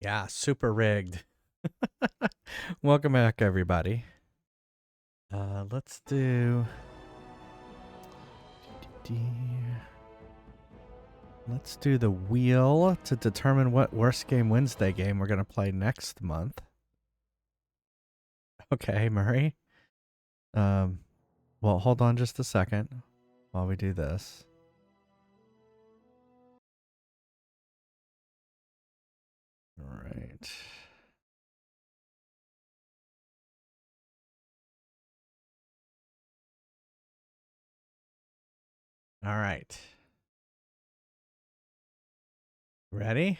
Yeah, super rigged. Welcome back, everybody. Let's do. Let's do the wheel to determine what Worst Game Wednesday game we're going to play next month. Okay, Murray. Well, hold on just a second while we do this. All right. All right. Ready?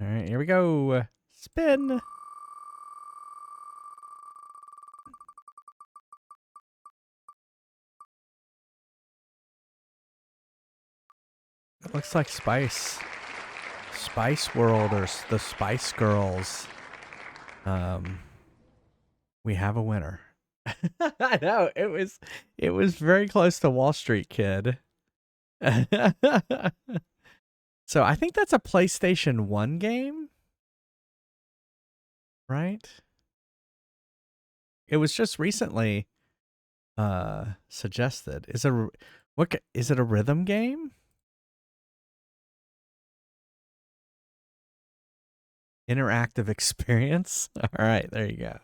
All right, here we go. Spin. It looks like Spice World or the Spice Girls. We have a winner. I know it was very close to Wall Street Kid. So I think that's a PlayStation 1 game, right? It was just recently suggested. Is it a rhythm game? Interactive experience? All right, there you go.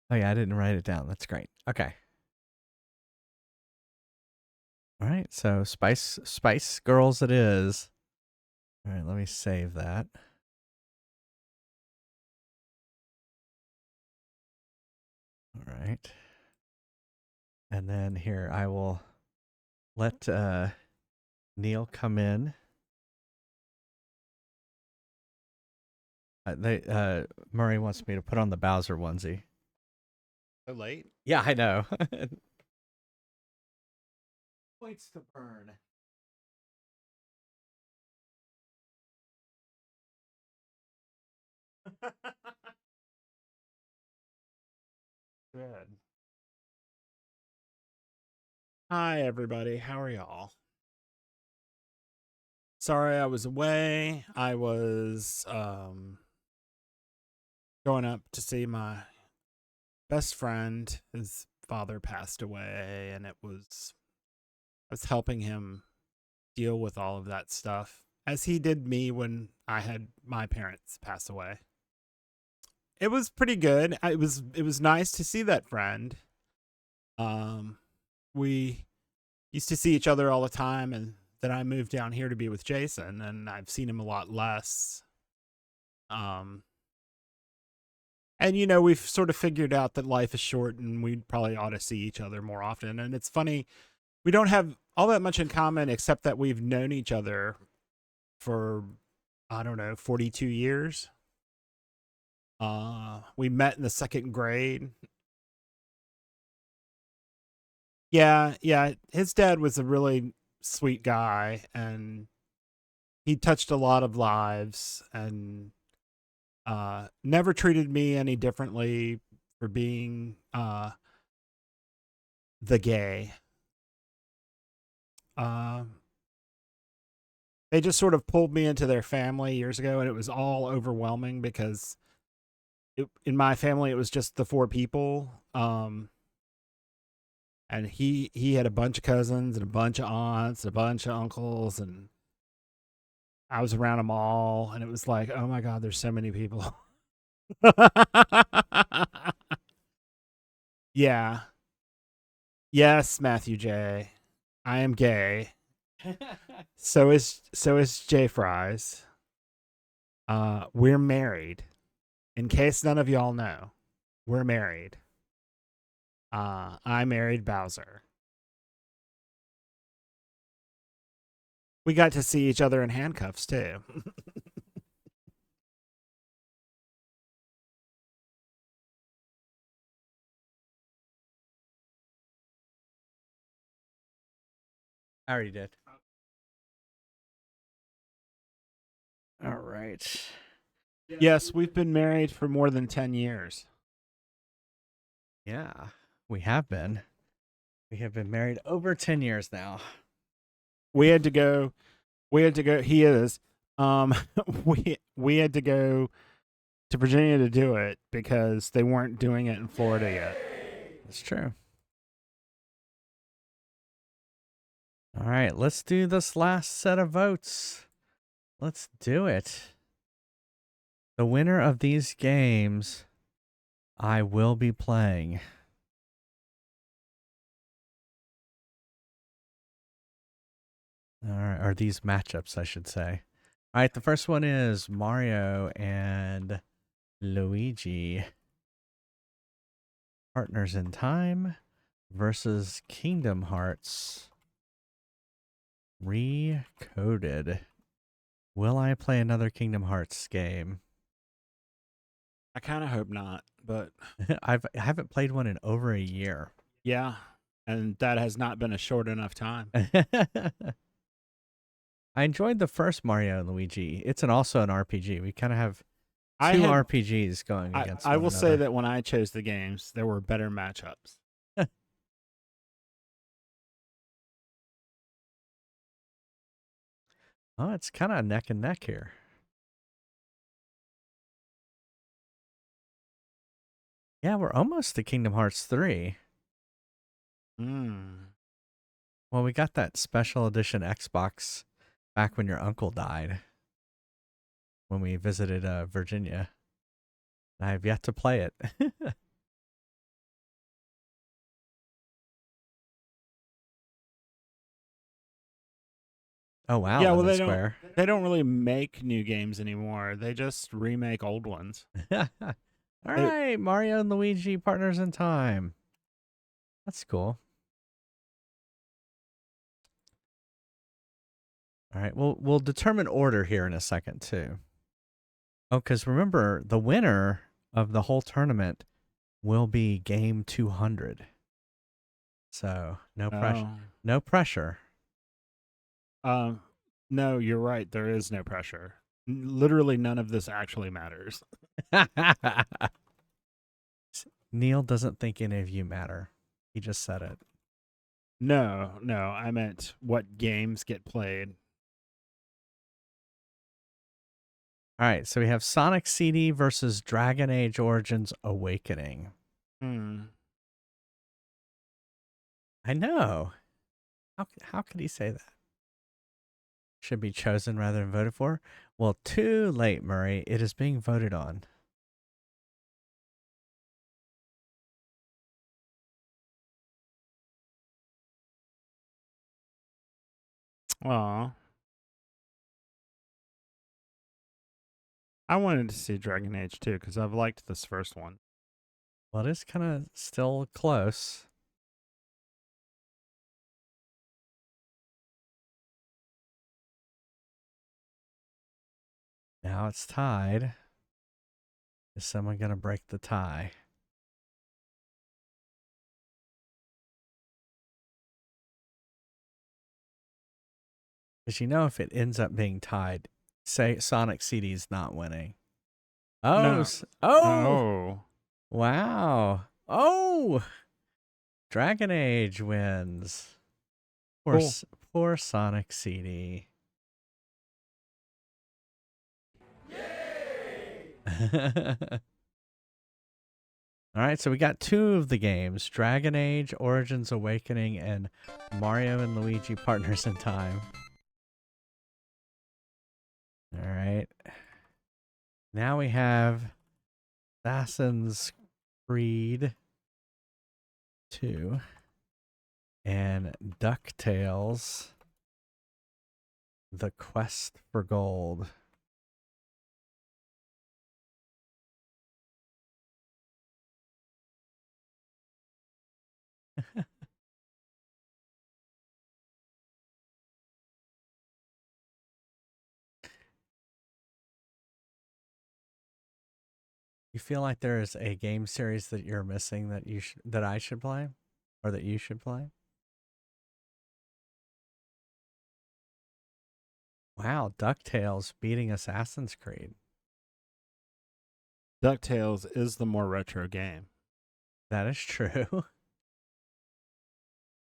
Oh yeah, I didn't write it down. That's great. Okay. All right, so Spice Girls it is. All right, let me save that. All right. And then here I will let Neil come in. Murray wants me to put on the Bowser onesie. So late? Yeah, I know. Points to burn. Good. Hi, everybody. How are y'all? Sorry I was away. I was going up to see my best friend. His father passed away, and I was helping him deal with all of that stuff, as he did me when I had my parents pass away. It was pretty good. It was nice to see that friend. We used to see each other all the time, and then I moved down here to be with Jason, and I've seen him a lot less. Um, and we've sort of figured out that life is short, and we probably ought to see each other more often. And it's funny, we don't have all that much in common except that we've known each other for, I don't know, 42 years. We met in the second grade. Yeah. His dad was a really sweet guy, and he touched a lot of lives, and never treated me any differently for being the gay. Uh, they just sort of pulled me into their family years ago, and it was all overwhelming because in my family it was just the four people. And he had a bunch of cousins and a bunch of aunts, and a bunch of uncles, and I was around them all, and it was like, oh my god, there's so many people. Yeah. Yes, Matthew J. I am gay. So is Jay Fries. We're married. In case none of y'all know, we're married. I married Bowser. We got to see each other in handcuffs too. I already did. All right. Yes, we've been married for more than 10 years. Yeah, we have been. We have been married over 10 years now. We had to go We had to go. He is. Um, we had to go to Virginia to do it because they weren't doing it in Florida yet. That's true. All right, let's do this last set of votes. Let's do it. The winner of these games, I will be playing. All right, or these matchups, I should say. All right, the first one is Mario and Luigi. Partners in Time versus Kingdom Hearts Recoded. Will I play another Kingdom Hearts game? I kind of hope not, but I haven't played one in over a year. yeah, and that has not been a short enough time. I enjoyed the first Mario and Luigi. It's also an RPG. We kind of have two RPGs going against I one will another. say that when I chose the games, there were better matchups. Oh, it's kind of neck and neck here. Yeah, we're almost to Kingdom Hearts 3. Well, we got that special edition Xbox back when your uncle died. When we visited Virginia. I have yet to play it. Oh wow, Yeah, well Lemon Square. they don't really make new games anymore. They just remake old ones. All right, Mario and Luigi Partners in Time. That's cool. All right, we'll determine order here in a second too. Oh, because remember, the winner of the whole tournament will be game 200. So no pressure. No pressure. No, you're right. There is no pressure. Literally, none of this actually matters. Neil doesn't think any of you matter. He just said it. No, I meant what games get played. All right, so we have Sonic CD versus Dragon Age Origins Awakening. I know. How could he say that? Should be chosen rather than voted for? Well, too late, Murray. It is being voted on. Aw. I wanted to see Dragon Age too because I've liked this first one. Well, it is kind of still close. Now it's tied. Is someone going to break the tie? Because you know, if it ends up being tied, say Sonic CD is not winning. Oh, No. oh, wow. Oh, Dragon Age wins. Poor Sonic CD. All right, so we got two of the games, Dragon Age Origins Awakening and Mario and Luigi Partners in Time. All right. Now we have Assassin's Creed 2 and DuckTales The Quest for Gold. You feel like there is a game series that you're missing that that I should play, or that you should play? Wow, DuckTales beating Assassin's Creed. DuckTales is the more retro game. That is true.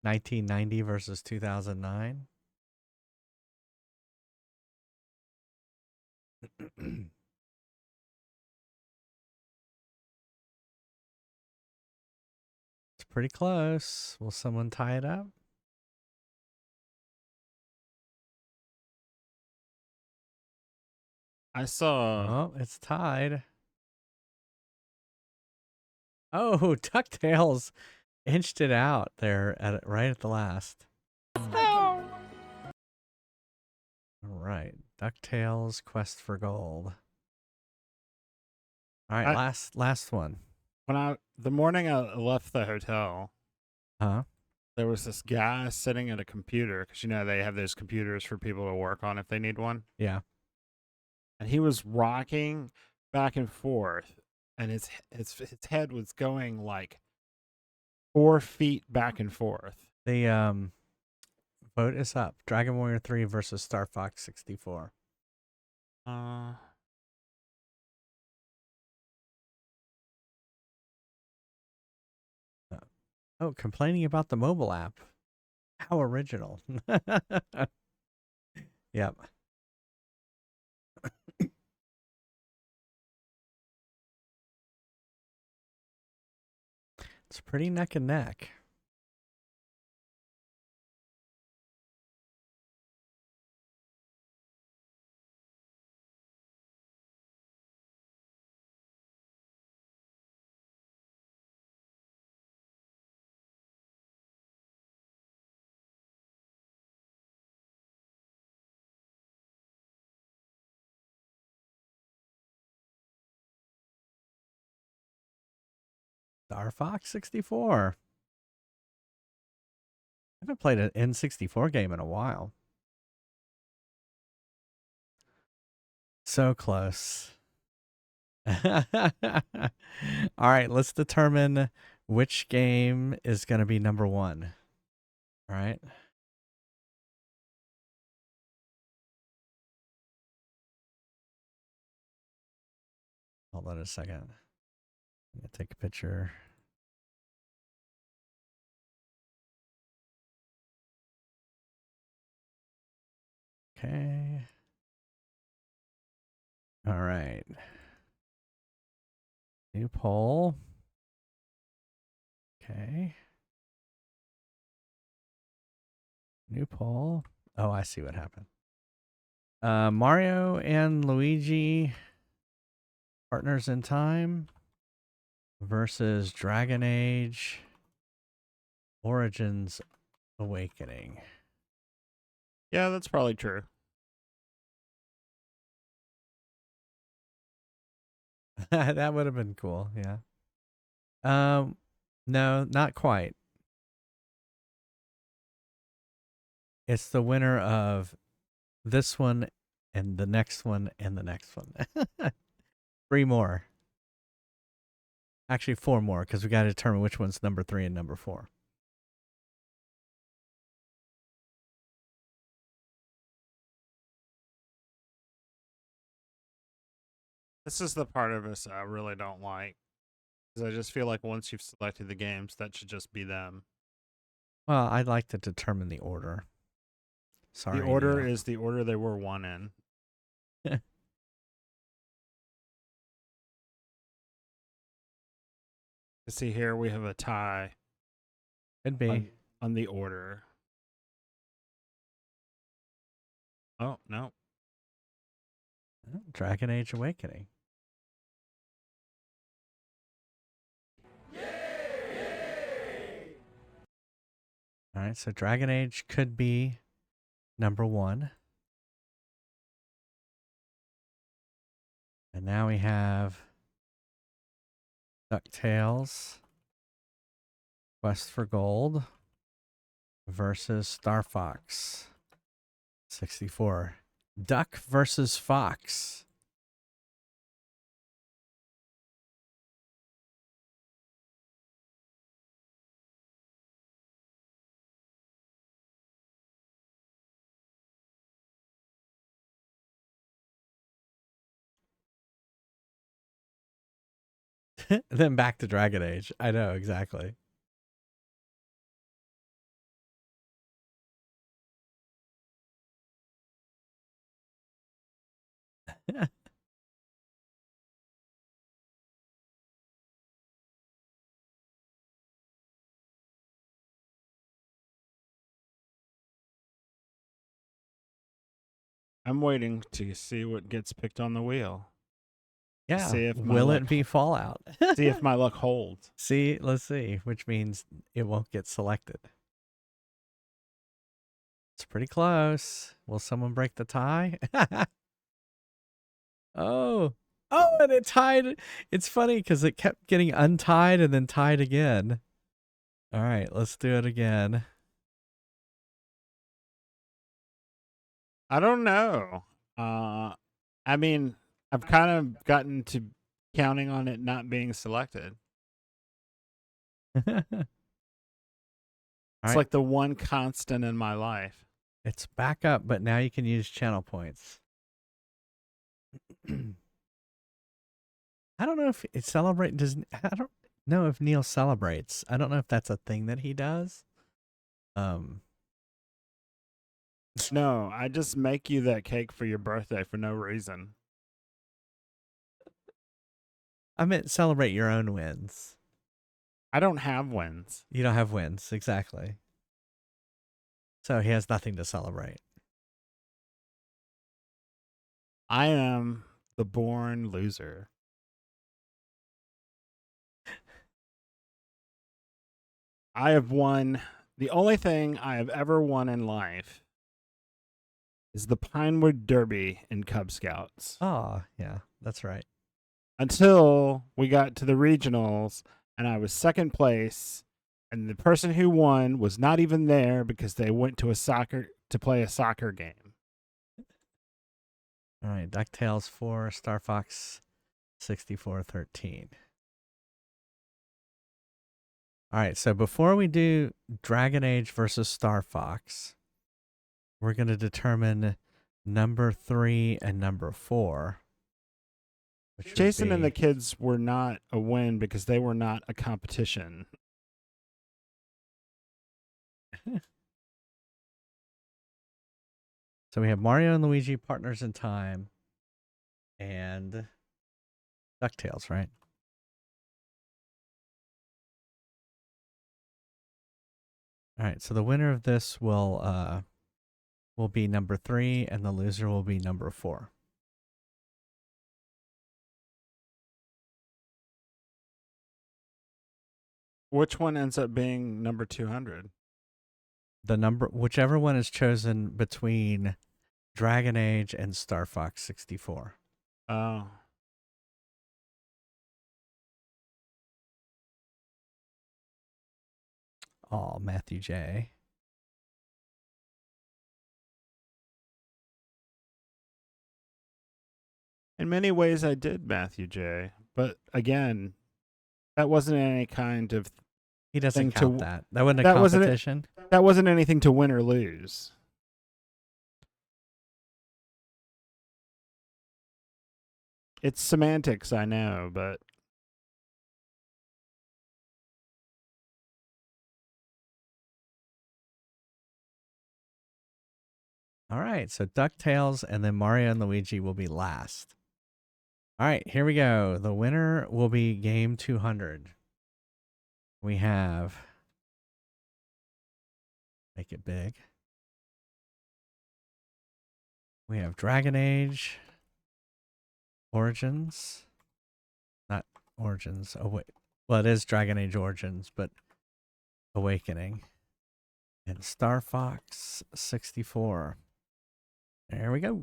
1990 versus 2009. It's pretty close. Will someone tie it up? I saw. Oh, it's tied. Oh, DuckTales inched it out there right at the last. No. All right, DuckTales Quest for Gold. All right, I, last one. the morning I left the hotel, Huh? there was this guy sitting at a computer because they have those computers for people to work on if they need one, Yeah. and he was rocking back and forth, and his head was going like 4 feet back and forth. The vote is up. Dragon Warrior 3 versus Star Fox 64. Oh, complaining about the mobile app. How original. Yep. It's pretty neck and neck. Star Fox 64. I haven't played an N64 game in a while. So close. All right, let's determine which game is going to be number one. All right. Hold on a second. I'm going to take a picture. Okay. All right. New poll. Okay. New poll. Oh, I see what happened. Mario and Luigi, Partners in Time versus Dragon Age Origins Awakening. Yeah, that's probably true. That would have been cool, yeah. No, not quite. It's the winner of this one and the next one and the next one. 3 more. Actually, 4 more because we got to determine which one's number 3 and number 4. This is the part of this I really don't like, because I just feel like once you've selected the games, that should just be them. Well, I'd like to determine the order. Sorry. The order Neil. is the order they were won in. See, here we have a tie Could be. on the order. Oh, no. Dragon Age Awakening. All right, so Dragon Age could be number 1. And now we have DuckTales Quest for Gold versus Star Fox 64. Duck versus Fox. Then back to Dragon Age. I know, exactly. I'm waiting to see what gets picked on the wheel. Yeah. See if my Will luck, it be Fallout? see if my luck holds. See, let's see, which means it won't get selected. It's pretty close. Will someone break the tie? Oh. Oh, and it tied. It's funny because it kept getting untied and then tied again. All right, let's do it again. I don't know. I mean, I've kind of gotten to counting on it not being selected. All It's right, like the one constant in my life. it's back up, but now you can use channel points. I don't know if it celebrate does. I don't know if Neil celebrates. I don't know if that's a thing that he does. No, I just make you that cake for your birthday for no reason. I meant celebrate your own wins. I don't have wins. You don't have wins, exactly. So he has nothing to celebrate. I am the born loser. I have won. The only thing I have ever won in life is the Pinewood Derby in Cub Scouts. Oh, yeah, that's right. Until we got to the regionals and I was second place, and the person who won was not even there because they went to play a soccer game. All right, DuckTales 4, Star Fox 6413. All right, so before we do Dragon Age versus Star Fox, we're going to determine number 3 and number 4. Jason and the kids were not a win because they were not a competition. So we have Mario and Luigi, Partners in Time, and DuckTales, right? All right, so the winner of this will be number 3, and the loser will be number 4. Which one ends up being number 200? Whichever one is chosen between Dragon Age and Star Fox 64. Oh. Oh, Matthew J. In many ways, I did Matthew J. But again, that wasn't any kind of He doesn't thing count to that. That wasn't a that wasn't it- competition. that wasn't anything to win or lose. It's semantics, I know, but All right, so DuckTales and then Mario and Luigi will be last. All right, here we go. The winner will be game 200. We have, make it big. We have Dragon Age Origins. Not Origins. Oh, wait. Well, it is Dragon Age Origins, but Awakening. And Star Fox 64. There we go.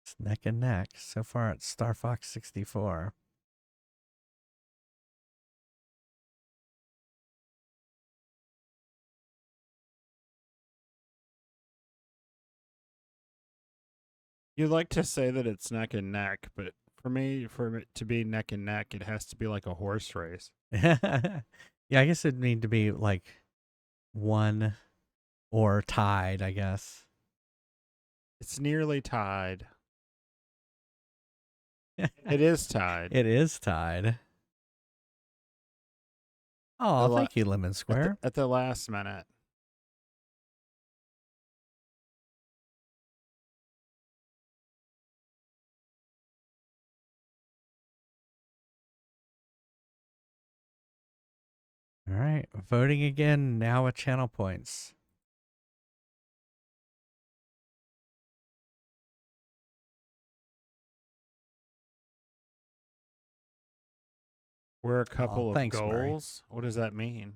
It's neck and neck. So far, it's Star Fox 64. you like to say that it's neck and neck, but For me, for it to be neck and neck, it has to be like a horse race. Yeah, I guess it'd need to be like one or tied, I guess. It's nearly tied. It is tied. It is tied. Oh, The la- thank you, Lemon Square. At the last minute. All right, voting again now with channel points. We're a couple of thanks, Murray. goals. What does that mean?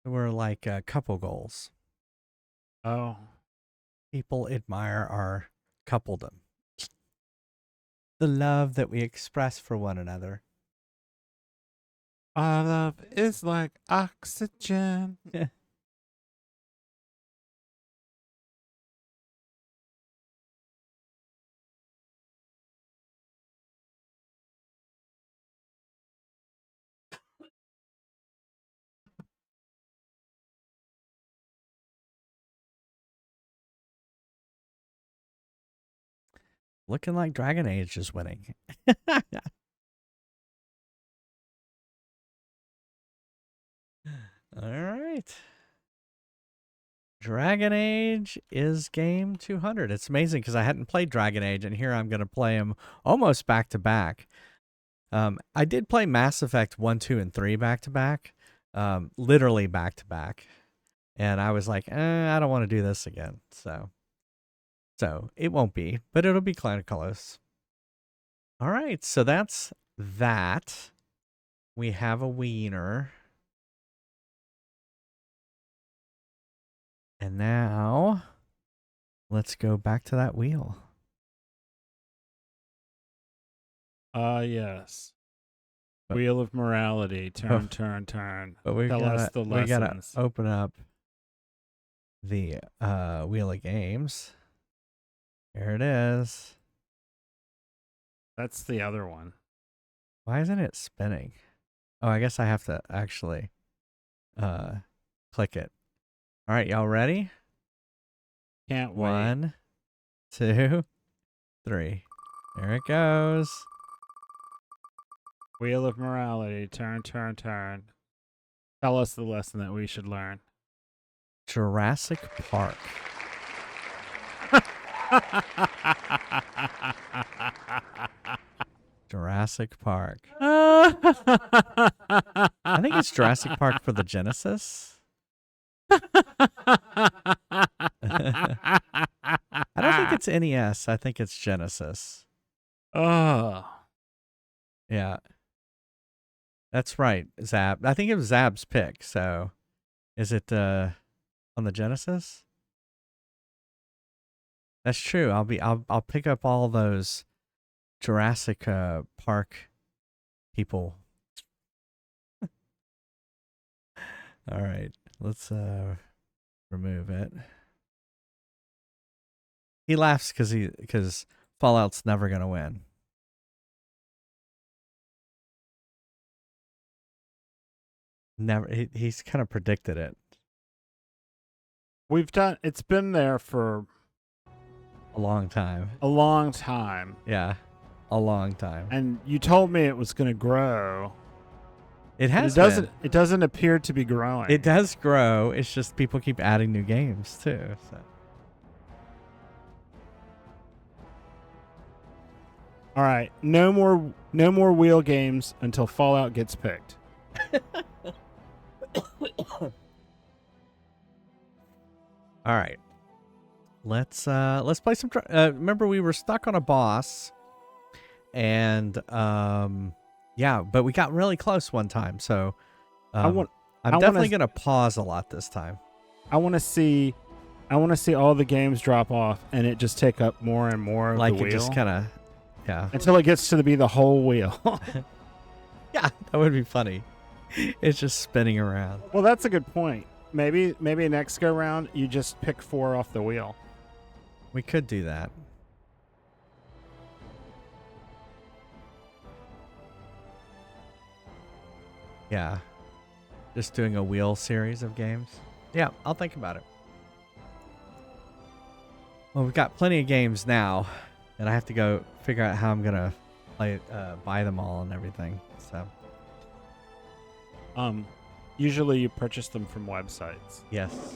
We're like couple goals. Oh, People admire our coupledom. The love that we express for one another. our love is like oxygen. Looking like Dragon Age is winning. All right. Dragon Age is game 200. It's amazing because I hadn't played Dragon Age, and here I'm going to play them almost back to back. I did play Mass Effect 1, 2, and 3 back to back, literally back to back. And I was like, I don't want to do this again. So it won't be, but it'll be kind of close. All right, so that's that. We have a wiener. And now, let's go back to that wheel. Yes. Wheel of morality. Turn, turn, turn. But we Tell us the we gotta lessons. open up the wheel of games. Here it is. That's the other one. Why isn't it spinning? Oh, I guess I have to actually click it. All right, y'all ready? Can't wait. 1, 2, 3. There it goes. Wheel of morality. Turn, turn, turn. Tell us the lesson that we should learn. Jurassic Park. Jurassic Park. I think it's Jurassic Park for the Genesis. I don't think it's NES. I think it's Genesis. Oh. Yeah. That's right, Zab. I think it was Zab's pick. So, is it on the Genesis? That's true. I'll pick up all those Jurassic Park people. All right, let's remove it. He laughs because Fallout's never gonna win. Never. He's kind of predicted it. It's been there for A long time. a long time. Yeah, a long time. And you told me it was going to grow. It But has. it doesn't appear to be growing. It does grow. It's just people keep adding new games too. So. All right, no more wheel games until Fallout gets picked. All right. Let's play some. Remember, we were stuck on a boss, and yeah, but we got really close one time. So I'm definitely gonna pause a lot this time. I want to see all the games drop off, and it just take up more and more of Like the wheel. it just kind of, yeah, until it gets to be the whole wheel. yeah, that would be funny. It's just spinning around. Well, that's a good point. Maybe next go round you just pick 4 off the wheel. We could do that. Yeah. Just doing a wheel series of games. Yeah, I'll think about it. Well, we've got plenty of games now, and I have to go figure out how I'm gonna play, buy them all and everything. So Usually you purchase them from websites. yes.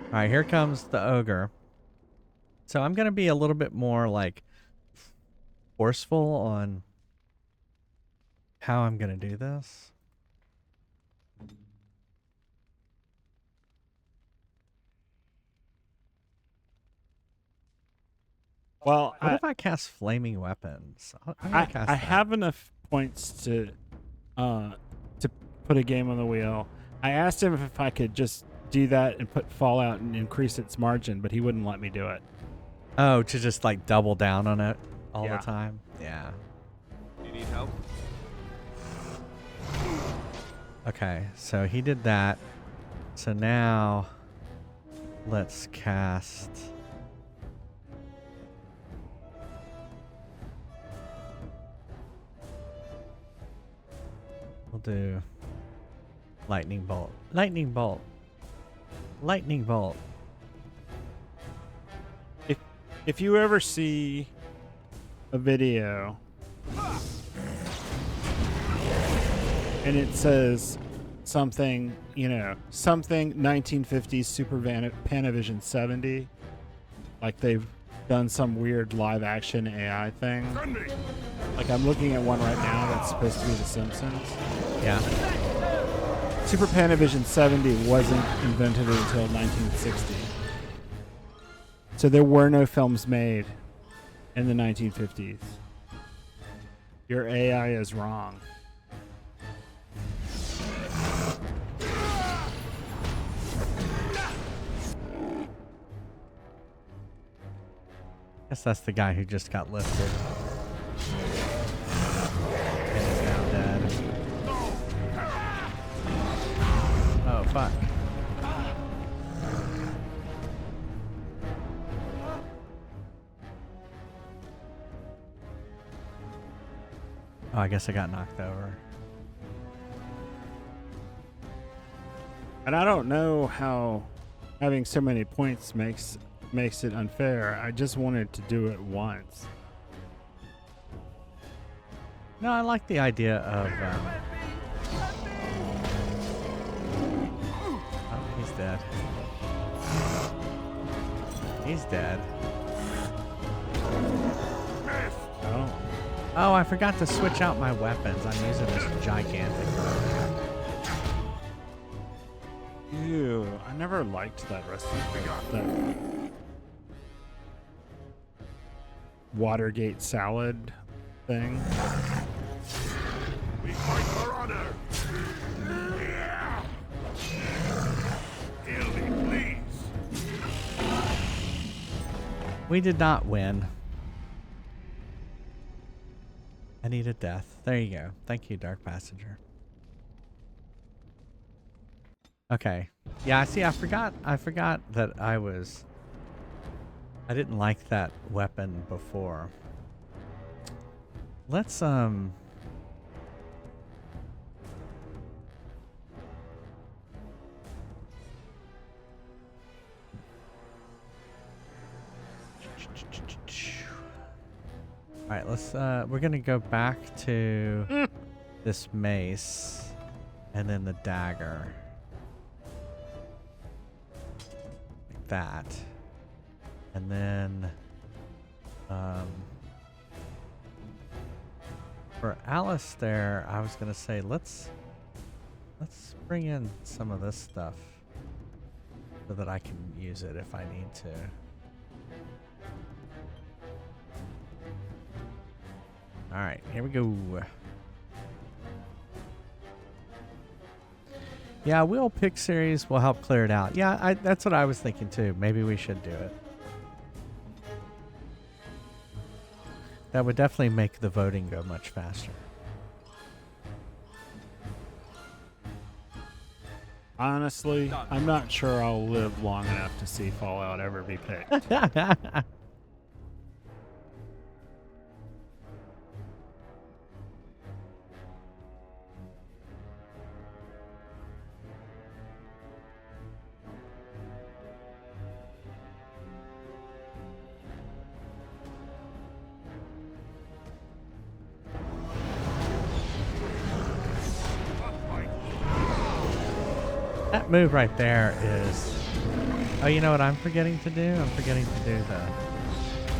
All right, here comes the ogre. So I'm gonna be a little bit more like forceful on how I'm gonna do this. Well, What if I cast flaming weapons? I'm gonna cast I that. have enough points to put a game on the wheel. I asked him if I could just do that and put Fallout and increase its margin, but he wouldn't let me do it. Oh, to just like double down on it all Yeah. the time? Yeah. You need help? Okay, so he did that. So now let's cast. We'll do lightning bolt. Lightning bolt. Lightning bolt. If you ever see a video and it says something, something 1950s Super Panavision 70, like they've done some weird live action AI thing. Like I'm looking at one right now that's supposed to be The Simpsons. Yeah. Super Panavision 70 wasn't invented until 1960. So there were no films made in the 1950s. Your AI is wrong. Guess that's the guy who just got lifted. And is now dead. Oh, fuck. Oh, I guess I got knocked over. And I don't know how having so many points makes it unfair. I just wanted to do it once. No, I like the idea of. Oh, he's dead. He's dead. Oh. Oh, I forgot to switch out my weapons. I'm using this gigantic weapon. Ew, I never liked that recipe. That Watergate salad thing. We fight for honor! Kill me, please! We did not win. I need a death. There you go. Thank you, Dark Passenger. Okay. Yeah, see, I forgot that I didn't like that weapon before. Let's all right, let's we're gonna go back to this mace and then the dagger. Like that. And then for Alistair, I was gonna say let's bring in some of this stuff so that I can use it if I need to. All right, here we go. Yeah, wheel pick series will help clear it out. Yeah, that's what I was thinking too. Maybe we should do it. That would definitely make the voting go much faster. Honestly, I'm not sure I'll live long enough to see Fallout ever be picked. That move right there is... Oh, you know what I'm forgetting to do? I'm forgetting to do the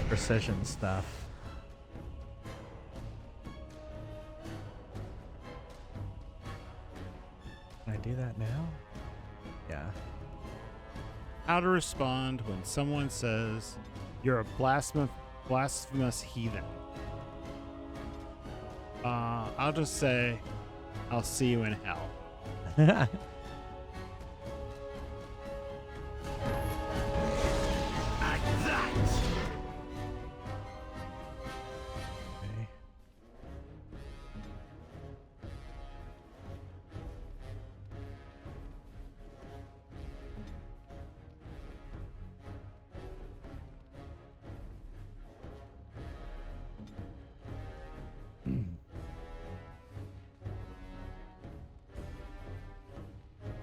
precision stuff. Can I do that now? Yeah. How to respond when someone says you're a blasphemous heathen. I'll just say, I'll see you in hell. Okay.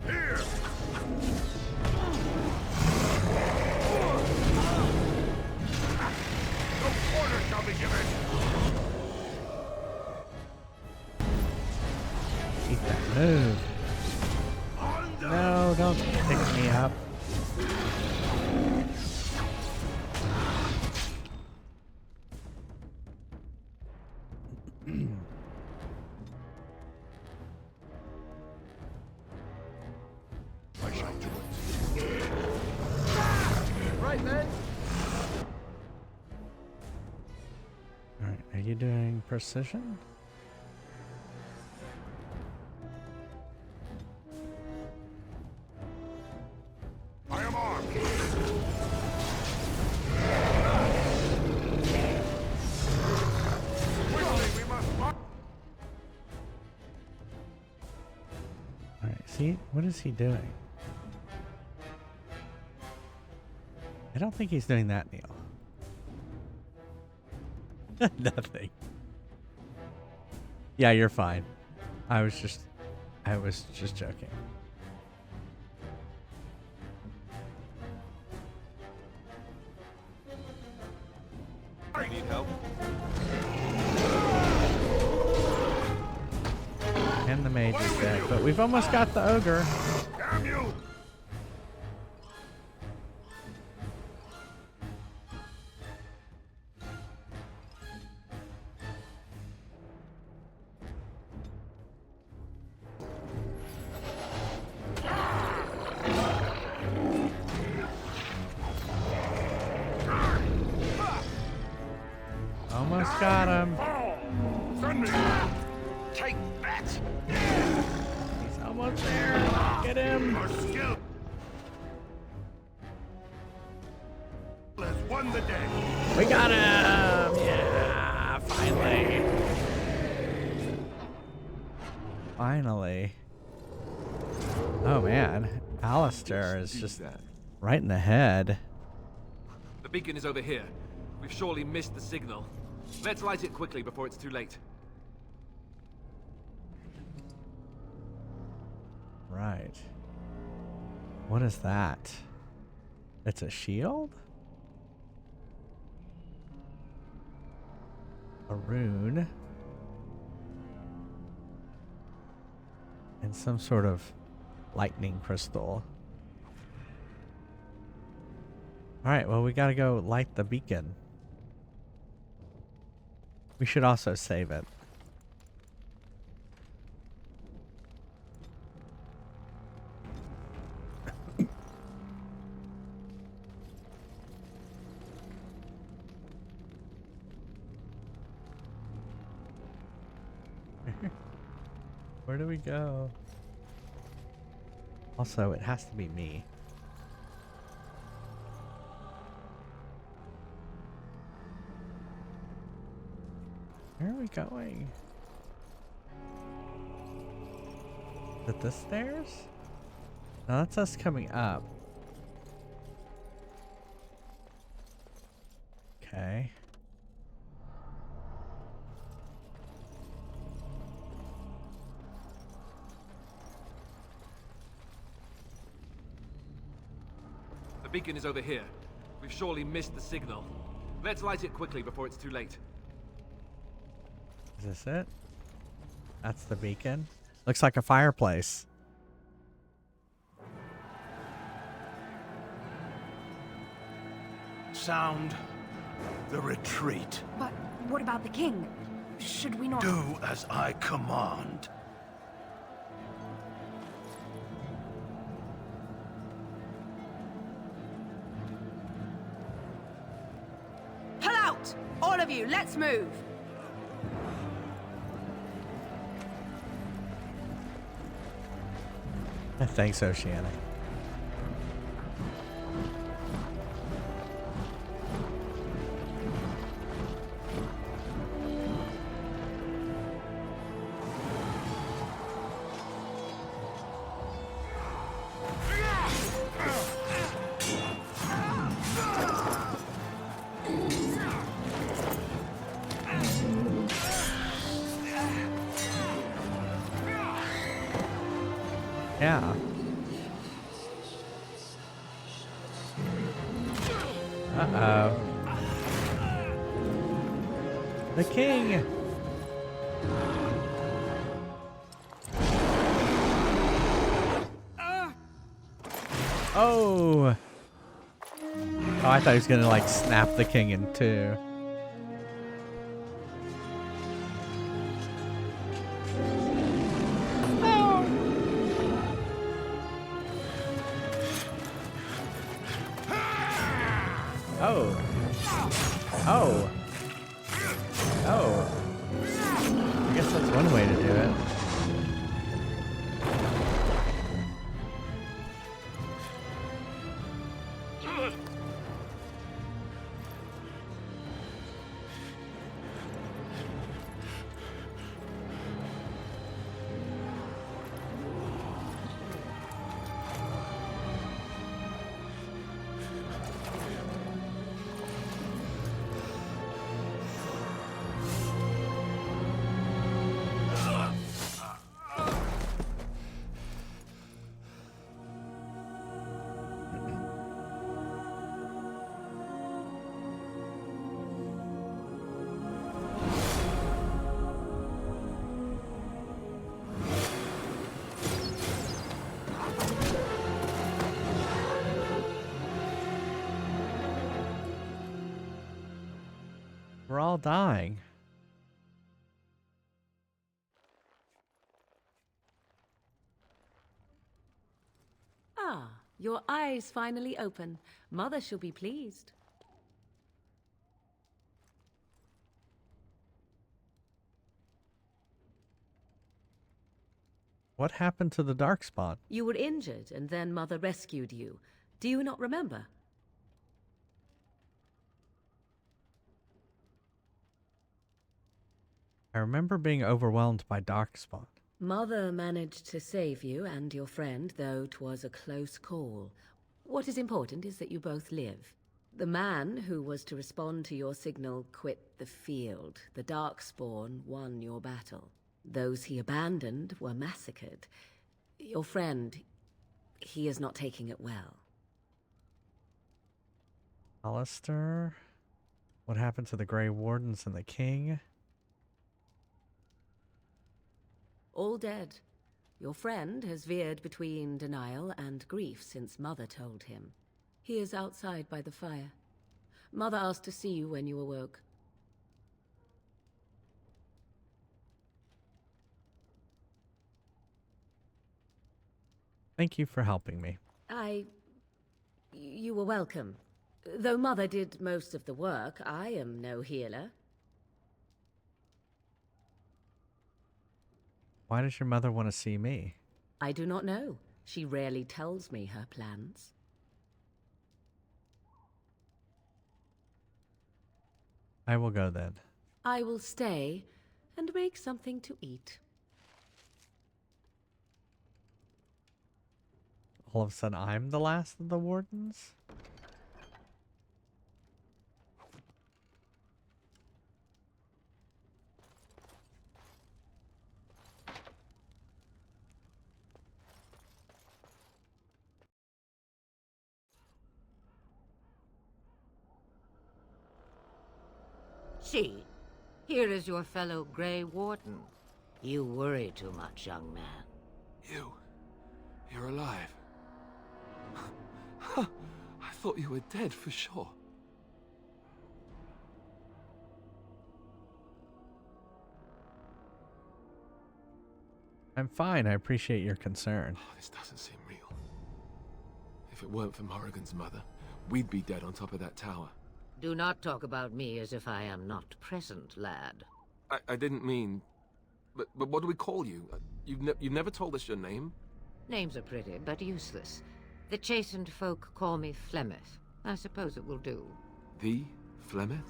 Here! No quarter shall be given! Keep that move. No, don't pick me up. I shall do it. Right then. Alright, are you doing precision? I am armed. Quickly, we must march. Alright, see? What is he doing? I don't think he's doing that, Neil. Nothing. Yeah, you're fine. I was just joking. I need help. And the mage is dead, but we've almost got the ogre. Damn you! Almost got him. Send me! Take that! He's almost there. Get him. Our skill has won the day. We got him. Yeah, finally. Finally. Oh man, Alistair is just right in the head. The beacon is over here. We've surely missed the signal. Let's light it quickly before it's too late. Right. What is that? It's a shield? A rune? And some sort of lightning crystal. Alright, well we gotta go light the beacon. We should also save it. Where do we go? Also, it has to be me. Where are we going? Is it the stairs? No, that's us coming up. Okay. The beacon is over here. We've surely missed the signal. Let's light it quickly before it's too late. Is this it? That's the beacon. Looks like a fireplace. Sound the retreat. But what about the king? Should we not... Do as I command. Pull out! All of you, let's move! Thanks, Oceanic. Yeah. Uh-oh. The king! Oh! Oh, I thought he was gonna, like, snap the king in two. Oh. Oh. Oh. I guess that's one way to do it. We're all dying. Ah, your eyes finally open. Mother shall be pleased. What happened to the dark spot? You were injured, and then Mother rescued you. Do you not remember? I remember being overwhelmed by dark spot. Mother managed to save you and your friend, though 'twas a close call. What is important is that you both live. The man who was to respond to your signal quit the field. The Darkspawn won your battle. Those he abandoned were massacred. Your friend, he is not taking it well. Alistair? What happened to the Grey Wardens and the king? All dead. Your friend has veered between denial and grief since Mother told him. He is outside by the fire. Mother asked to see you when you awoke. Thank you for helping me. You were welcome. Though Mother did most of the work, I am no healer. Why does your mother want to see me? I do not know. She rarely tells me her plans. I will go then. I will stay and make something to eat. All of a sudden, I'm the last of the Wardens? See, here is your fellow Grey Warden. You worry too much, young man. You're alive. I thought you were dead for sure. I'm fine. I appreciate your concern. Oh, this doesn't seem real. If it weren't for Morrigan's mother, we'd be dead on top of that tower. Do not talk about me as if I am not present, lad. I didn't mean... But what do we call you? You've never told us your name? Names are pretty, but useless. The chastened folk call me Flemeth. I suppose it will do. The Flemeth?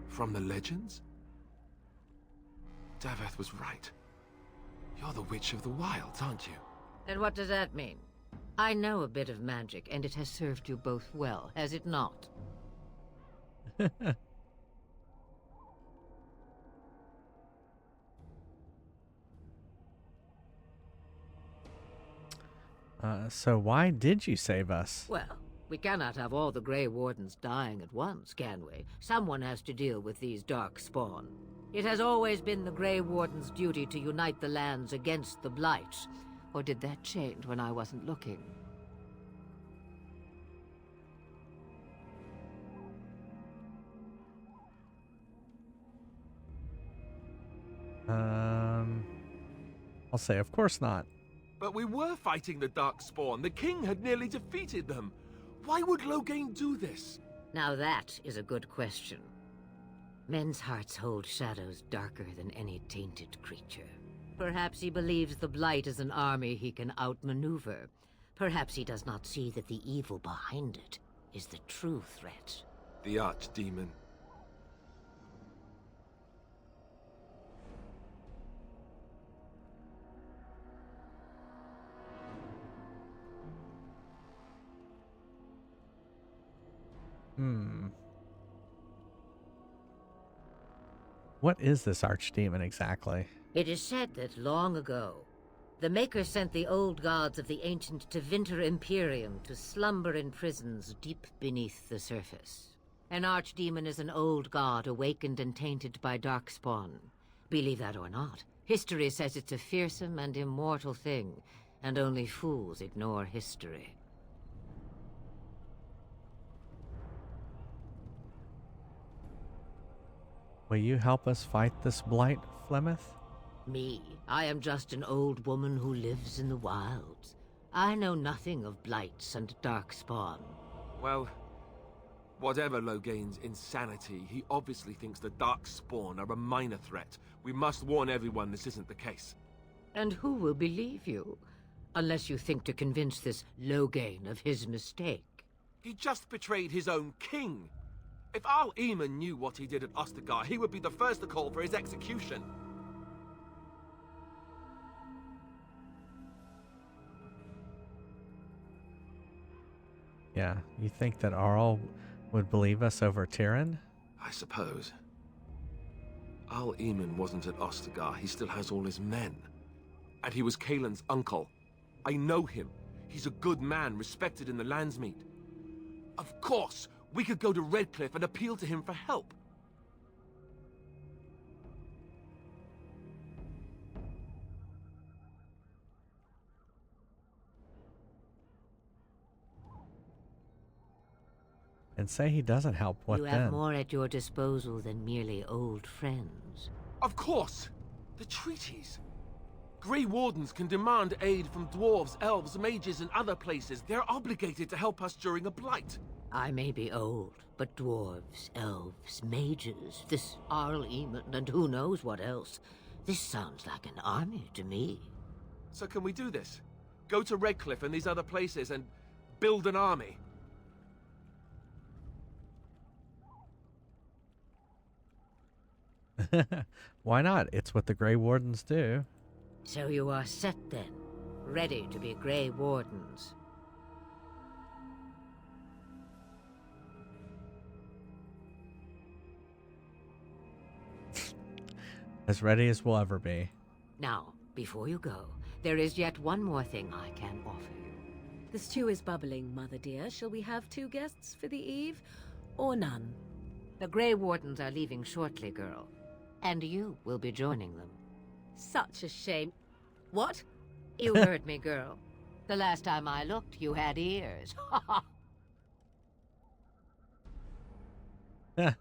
From the legends? Daveth was right. You're the Witch of the Wilds, aren't you? And what does that mean? I know a bit of magic, and it has served you both well, has it not? So why did you save us? Well, we cannot have all the Grey Wardens dying at once, can we? Someone has to deal with these dark spawn. It has always been the Grey Wardens' duty to unite the lands against the Blight. Or did that change when I wasn't looking? I'll say, of course not. But we were fighting the Darkspawn. The king had nearly defeated them. Why would Loghain do this? Now that is a good question. Men's hearts hold shadows darker than any tainted creature. Perhaps he believes the Blight is an army he can outmaneuver. Perhaps he does not see that the evil behind it is the true threat. The Archdemon. What is this archdemon exactly? It is said that long ago, the Maker sent the old gods of the ancient Tevinter Imperium to slumber in prisons deep beneath the surface. An archdemon is an old god awakened and tainted by darkspawn. Believe that or not, history says it's a fearsome and immortal thing, and only fools ignore history. Will you help us fight this blight, Flemeth? Me? I am just an old woman who lives in the wilds. I know nothing of blights and darkspawn. Well, whatever Loghain's insanity, he obviously thinks the Darkspawn are a minor threat. We must warn everyone this isn't the case. And who will believe you? Unless you think to convince this Loghain of his mistake. He just betrayed his own king. If Al Eamon knew what he did at Ostagar, he would be the first to call for his execution. Yeah, you think that Arl would believe us over Tyrion? I suppose. Al Eamon wasn't at Ostagar. He still has all his men. And he was Kaelin's uncle. I know him. He's a good man, respected in the Landsmeet. Of course, we could go to Redcliffe and appeal to him for help. And say he doesn't help, what You then? have more at your disposal than merely old friends. Of course! The treaties! Grey Wardens can demand aid from dwarves, elves, mages, and other places. They're obligated to help us during a blight. I may be old, but dwarves, elves, mages, this Arl Eamon, and who knows what else. This sounds like an army to me. So can we do this? Go to Redcliffe and these other places and build an army? Why not? It's what the Grey Wardens do. So you are set then, ready to be Grey Wardens. As ready as we'll ever be. Now, before you go, there is yet one more thing I can offer you. The stew is bubbling, Mother dear. Shall we have 2 guests for the eve, or none? The Grey Wardens are leaving shortly, girl. And you will be joining them. Such a shame. What? You heard me, girl. The last time I looked, you had ears. I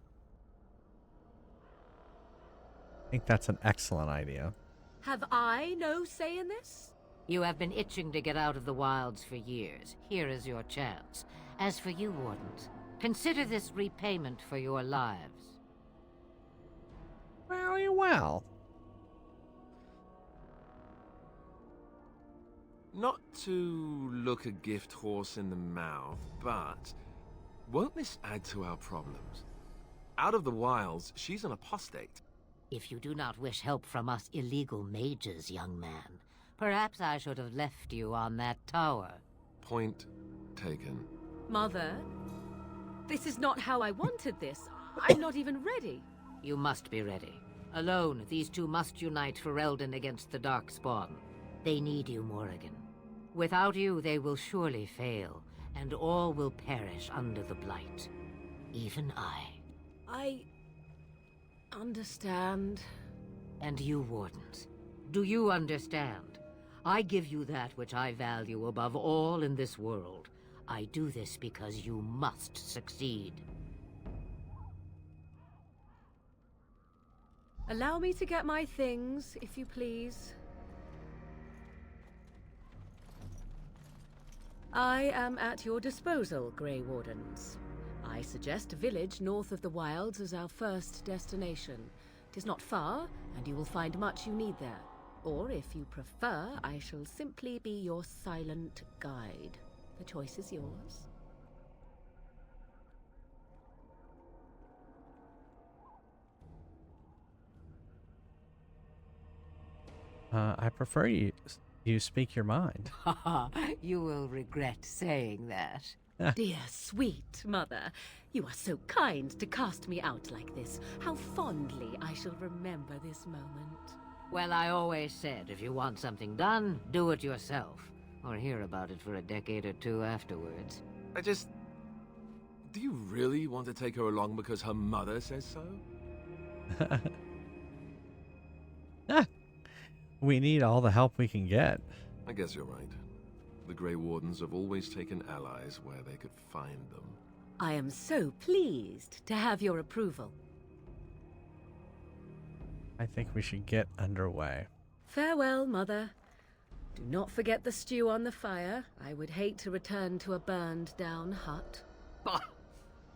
think that's an excellent idea. Have I no say in this? You have been itching to get out of the wilds for years. Here is your chance. As for you, Wardens, consider this repayment for your lives. Well. Not to look a gift horse in the mouth, but won't this add to our problems? Out of the wilds, she's an apostate. If you do not wish help from us illegal mages, young man, perhaps I should have left you on that tower. Point taken. Mother, this is not how I wanted this. I'm not even ready. You must be ready. Alone, these two must unite for Eldon against the Darkspawn. They need you, Morrigan. Without you, they will surely fail, and all will perish under the Blight. Even I. I understand. And you, Wardens, do you understand? I give you that which I value above all in this world. I do this because you must succeed. Allow me to get my things, if you please. I am at your disposal, Grey Wardens. I suggest a village north of the wilds as our first destination. It is not far, and you will find much you need there. Or, if you prefer, I shall simply be your silent guide. The choice is yours. I prefer you speak your mind. You will regret saying that. Dear, sweet mother, you are so kind to cast me out like this. How fondly I shall remember this moment. Well, I always said, if you want something done, do it yourself. Or hear about it for a decade or two afterwards. Do you really want to take her along because her mother says so? We need all the help we can get. I guess you're right. The Grey Wardens have always taken allies where they could find them. I am so pleased to have your approval. I think we should get underway. Farewell, Mother. Do not forget the stew on the fire. I would hate to return to a burned-down hut. Bah!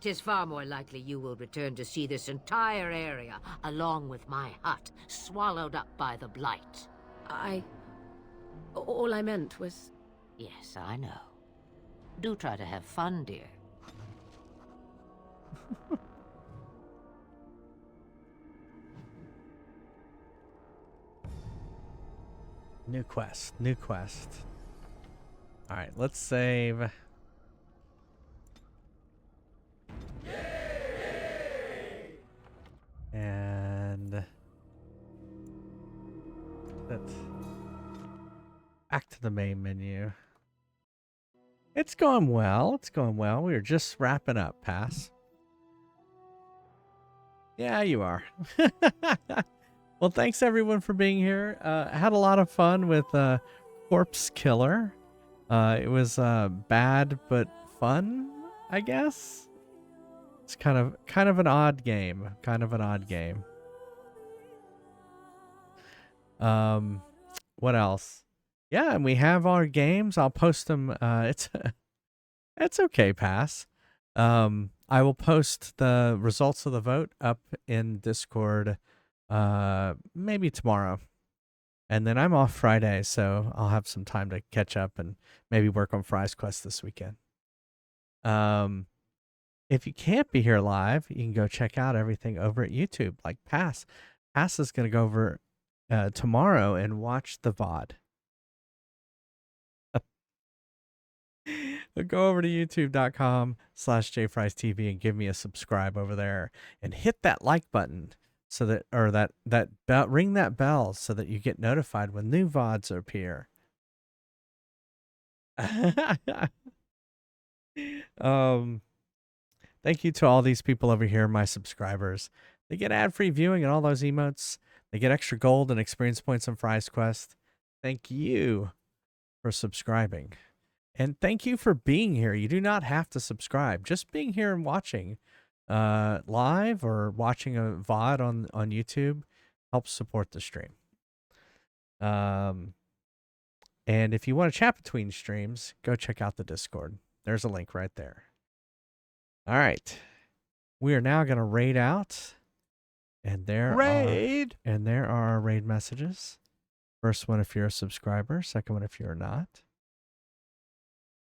'Tis far more likely you will return to see this entire area, along with my hut, swallowed up by the Blight. All I meant was... Yes, I know. Do try to have fun, dear. New quest. Alright, let's save. And that's back to the main menu. It's going well. We were just wrapping up, Pass. Yeah, you are. Well, thanks everyone for being here. I had a lot of fun with Corpse Killer. It was bad but fun, I guess. It's kind of an odd game. What else? Yeah, and we have our games. I'll post them. It's okay, Pass. I will post the results of the vote up in Discord maybe tomorrow. And then I'm off Friday, so I'll have some time to catch up and maybe work on Fry's Quest this weekend. If you can't be here live, you can go check out everything over at YouTube, like Pass. Pass is going to go over tomorrow and watch the VOD. Go over to youtube.com/jfriestv and give me a subscribe over there and hit that like button so that, or that bell, ring that bell so that you get notified when new VODs appear. Thank you to all these people over here, my subscribers. They get ad-free viewing and all those emotes. They get extra gold and experience points on Fry's Quest. Thank you for subscribing. And thank you for being here. You do not have to subscribe. Just being here and watching live or watching a VOD on YouTube helps support the stream. And if you want to chat between streams, go check out the Discord. There's a link right there. All right. We are now going to raid out. And there are our raid messages. First one if you're a subscriber, second one if you're not.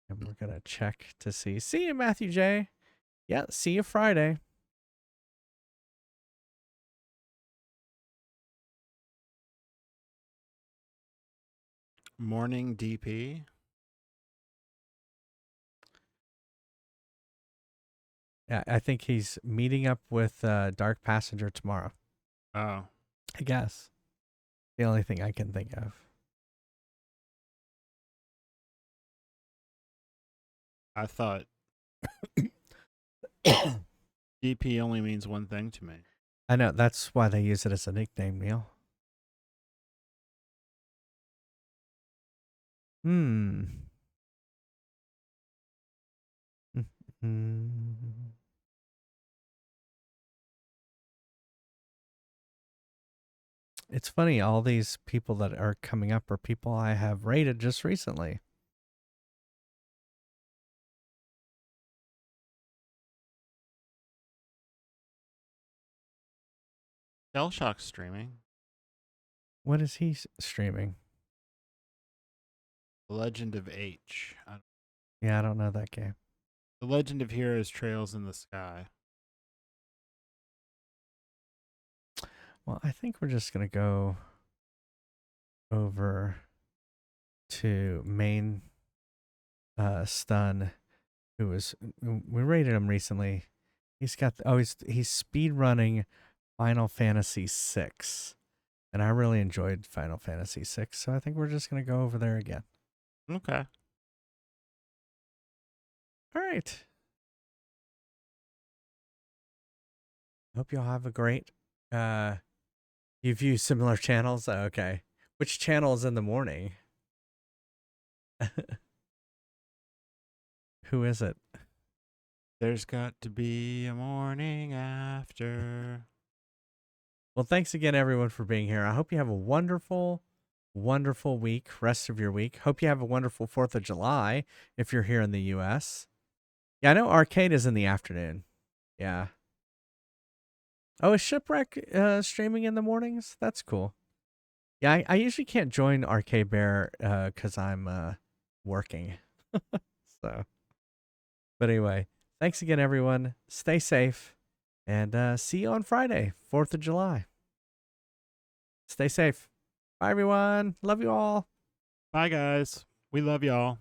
And we're going to check to see. See you, Matthew J. Yeah, see you Friday. Morning DP. Yeah, I think he's meeting up with Dark Passenger tomorrow. Oh. I guess. The only thing I can think of. I thought DP only means one thing to me. I know, that's why they use it as a nickname, Neil. It's funny, all these people that are coming up are people I have rated just recently. Shellshock's streaming. What is he streaming? The Legend of H. Yeah, I don't know that game. The Legend of Heroes Trails in the Sky. Well, I think we're just going to go over to main Stun, who was, we rated him recently. He's got, he's speed running Final Fantasy VI. And I really enjoyed Final Fantasy VI, so I think we're just going to go over there again. Okay. All right. Hope y'all have a great, you view similar channels? Oh, okay. Which channel is in the morning? Who is it? There's got to be a morning after. Well, thanks again, everyone, for being here. I hope you have a wonderful, wonderful week, rest of your week. Hope you have a wonderful 4th of July if you're here in the U.S. Yeah, I know Arcade is in the afternoon. Yeah. Oh, is Shipwreck streaming in the mornings? That's cool. Yeah, I usually can't join Arcade Bear because I'm working. So, but anyway, thanks again, everyone. Stay safe, and see you on Friday, 4th of July. Stay safe. Bye, everyone. Love you all. Bye, guys. We love y'all.